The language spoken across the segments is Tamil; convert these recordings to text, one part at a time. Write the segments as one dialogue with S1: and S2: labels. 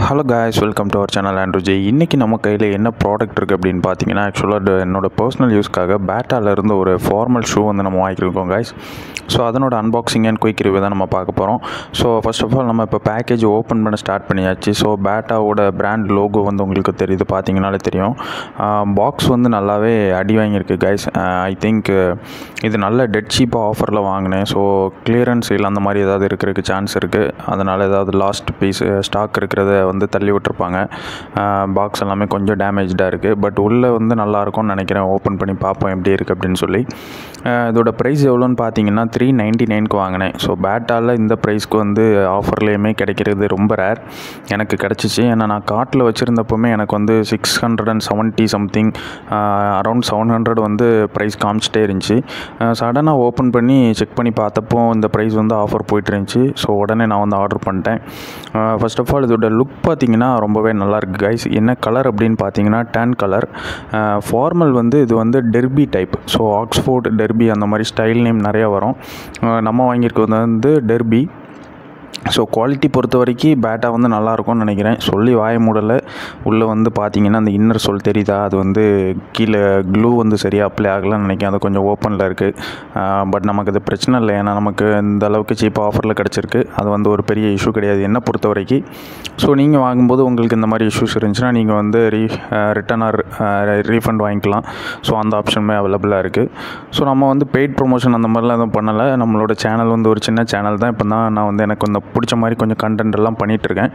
S1: Hello guys, welcome to our channel Andrew J. இன்றைக்கி நம்ம கையில் என்ன ப்ராடக்ட் இருக்குது அப்படின்னு பார்த்தீங்கன்னா, ஆக்சுவலாக என்னோடய பர்சனல் யூஸ்க்காக பேட்டாவிலேருந்து ஒரு ஃபார்மல் ஷூ வந்து நம்ம வாங்கியிருக்கோம் காய்ஸ். ஸோ அதனோட அன்பாக்சிங் அண்ட் குயிக் ரிவ்யூ தான் நம்ம பார்க்க போகிறோம். ஸோ ஃபர்ஸ்ட் ஆஃப் ஆல் நம்ம இப்போ பேக்கேஜ் ஓப்பன் பண்ண ஸ்டார்ட் பண்ணியாச்சு. ஸோ பேட்டாவோட பிராண்ட் லோகோ வந்து உங்களுக்கு தெரியுது, பார்த்தீங்கனாலே தெரியும். பாக்ஸ் வந்து நல்லாவே அடி வாங்கியிருக்கு காய்ஸ். ஐ திங்க் இது நல்ல டெட் சீப்பாக ஆஃபரில் வாங்கினேன். ஸோ கிளியரன்ஸ் சேல் அந்த மாதிரி ஏதாவது இருக்கிறதுக்கு சான்ஸ் இருக்குது. அதனால் ஏதாவது லாஸ்ட் பீஸ் ஸ்டாக் இருக்கிறத வந்து தள்ளி விட்டுருப்பாங்க. பாக்ஸ் எல்லாமே கொஞ்சம் டேமேஜாக இருக்குது. பட் உள்ளே வந்து நல்லாயிருக்கும்னு நினைக்கிறேன். ஓப்பன் பண்ணி பார்ப்போம் எப்படி இருக்குது அப்படின்னு சொல்லி. இதோட ப்ரைஸ் எவ்வளோன்னு பார்த்தீங்கன்னா $399 வாங்கினேன். ஸோ பேட்டாவில் இந்த ப்ரைஸ்க்கு வந்து ஆஃபர்லேயுமே கிடைக்கிறது ரொம்ப ரேர். எனக்கு கிடச்சிச்சு. ஏன்னா நான் கார்ட்டில் வச்சுருந்தப்போமே எனக்கு வந்து 670 சம்திங், அரௌண்ட் 700 வந்து ப்ரைஸ் காமிச்சிட்டே இருந்துச்சு. சடனாக ஓப்பன் பண்ணி செக் பண்ணி பார்த்தப்போ இந்த ப்ரைஸ் வந்து ஆஃபர் போயிட்டு இருந்துச்சு. ஸோ உடனே நான் வந்து ஆர்டர் பண்ணிட்டேன். ஃபர்ஸ்ட் ஆஃப் ஆல் இதோட லுக் பார்த்தீங்கன்னா ரொம்பவே நல்லாயிருக்கு கைஸ். என்ன கலர் அப்படின்னு பார்த்தீங்கன்னா டேன் கலர். ஃபார்மல் வந்து இது வந்து derby type. So Oxford derby அந்த மாதிரி ஸ்டைல் நேம் நிறையா வரும். நம்ம வாங்கியிருக்கிறது வந்து டெர்பி. ஸோ குவாலிட்டி பொறுத்த வரைக்கும் பேட்டா வந்து நல்லாயிருக்கும்னு நினைக்கிறேன். சொல்லி வாய மூடலை. உள்ளே வந்து பார்த்தீங்கன்னா அந்த இன்னர் சோல் தெரியுதா, அது வந்து கீழே க்ளூ வந்து சரியாக அப்ளை ஆகலான்னு நினைக்கிறேன். அது கொஞ்சம் ஓப்பனில் இருக்குது. பட் நமக்கு அது பிரச்சனை இல்லை. ஏன்னா நமக்கு இந்த அளவுக்கு சீப்பாக ஆஃபரில் கிடச்சிருக்கு. அது வந்து ஒரு பெரிய இஷ்யூ கிடையாது என்னை பொறுத்த வரைக்கும். ஸோ நீங்கள் வாங்கும்போது உங்களுக்கு இந்த மாதிரி இஷ்யூஸ் இருந்துச்சுன்னா நீங்கள் வந்து ரிட்டன் ஆர் ரீஃபண்ட் வாங்கிக்கலாம். ஸோ அந்த ஆப்ஷனுமே அவைலபிளாக இருக்குது. ஸோ நம்ம வந்து பெய்ட் ப்ரொமோஷன் அந்த மாதிரிலாம் எதுவும் பண்ணலை. நம்மளோட சேனல் வந்து ஒரு சின்ன சேனல் தான். இப்போ தான் நான் வந்து எனக்கு வந்து பிடிச்ச மாதிரி கொஞ்சம் கண்டென்ட் எல்லாம் பண்ணிகிட்ருக்கேன்.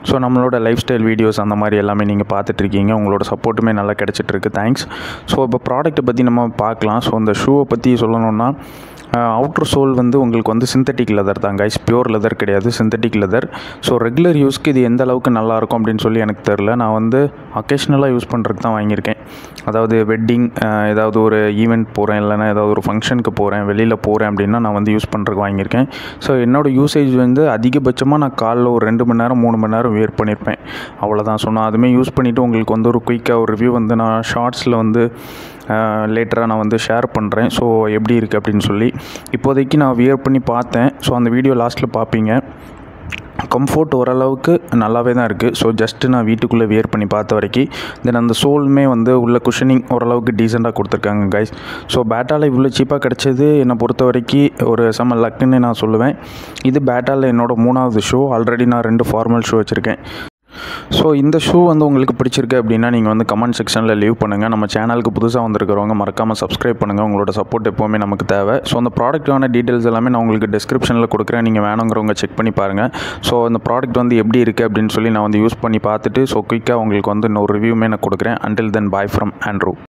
S1: ஸோ நம்மளோட லைஃப் ஸ்டைல் வீடியோஸ் அந்த மாதிரி எல்லாமே நீங்கள் பார்த்துட்ருக்கீங்க. உங்களோட சப்போர்ட்டுமே நல்லா கிடச்சிட்ருக்கு. தேங்க்ஸ். ஸோ இப்போ ப்ராடக்ட்டை பற்றி நம்ம பார்க்கலாம். ஸோ இந்த ஷூவை பற்றி சொல்லணுன்னா, அவுட்டர் சோல் வந்து உங்களுக்கு வந்து சிந்தட்டிக் லெதர் தான் கைஸ். பியூர் லெதர் கிடையாது, சிந்தட்டிக் லெதர். ஸோ ரெகுலர் யூஸ்க்கு இது எந்த அளவுக்கு நல்லாயிருக்கும் அப்படின்னு சொல்லி எனக்கு தெரில. நான் வந்து அக்கேஷ்னலாக யூஸ் பண்ணுறதுக்கு தான் வாங்கியிருக்கேன். அதாவது வெட்டிங், ஏதாவது ஒரு ஈவெண்ட் போகிறேன், இல்லைனா ஏதாவது ஒரு ஃபங்க்ஷனுக்கு போகிறேன், வெளியில் போகிறேன் அப்படின்னா நான் வந்து யூஸ் பண்ணுறதுக்கு வாங்கியிருக்கேன். ஸோ என்னோடய யூசேஜ் வந்து அதிகபட்சமாக நான் காலைல ஒரு 2 மணி நேரம் 3 மணி நேரம் வியர் பண்ணியிருப்பேன். அவ்வளோதான். ஸோ நான் அதுவுமே யூஸ் பண்ணிவிட்டு உங்களுக்கு வந்து ஒரு குயிக்காக ஒரு ரிவ்யூ வந்து நான் ஷார்ட்ஸில் வந்து லேட்டராக நான் வந்து ஷேர் பண்ணுறேன். ஸோ எப்படி இருக்குது அப்படின்னு சொல்லி இப்போதைக்கு நான் வியர் பண்ணி பார்த்தேன். ஸோ அந்த வீடியோ லாஸ்ட்டில் பார்ப்பீங்க. கம்ஃபோர்ட் ஓரளவுக்கு நல்லாவே தான் இருக்குது. ஸோ ஜஸ்ட்டு நான் வீட்டுக்குள்ளே வியர் பண்ணி பார்த்த வரைக்கும். தென் அந்த சோலுமே வந்து உள்ள குஷனிங் ஓரளவுக்கு டீசெண்டாக கொடுத்துருக்காங்க கைஸ். ஸோ பேட்டாவில் இவ்வளோ சீப்பாக கிடச்சது என்னை பொறுத்த வரைக்கும் ஒரு செம லக்குன்னு நான் சொல்லுவேன். இது பேட்டாவில் என்னோடய 3வது ஷூ. ஆல்ரெடி நான் 2 ஃபார்மல் ஷூ வச்சுருக்கேன். ஸோ இந்த ஷூ வந்து உங்களுக்கு பிடிச்சிருக்கு அப்படின்னா நீங்கள் வந்து கமெண்ட் செக்ஷனில் லீவ் பண்ணுங்கள். நம்ம சேனலுக்கு புதுசாக வந்திருக்கிறவங்க மறக்காமல் சப்ஸ்கிரைப் பண்ணுங்கள். உங்களோட சப்போர்ட் எப்போவுமே நமக்கு தேவை. ஸோ அந்த ப்ராடக்ட்டான டீட்டெயில்ஸ் எல்லாமே நான் உங்களுக்கு டிஸ்கிரிப்ஷனில் கொடுக்குறேன். நீங்கள் வேணுங்கிறவங்க செக் பண்ணி பாருங்கள். ஸோ இந்த ப்ராடக்ட் வந்து எப்படி இருக்குது அப்படின்னு சொல்லி நான் வந்து யூஸ் பண்ணி பார்த்துட்டு ஸோ குயிக்காக உங்களுக்கு வந்து இன்னொரு ரிவ்யூமே நான் கொடுக்குறேன். Until then bye from Andrew.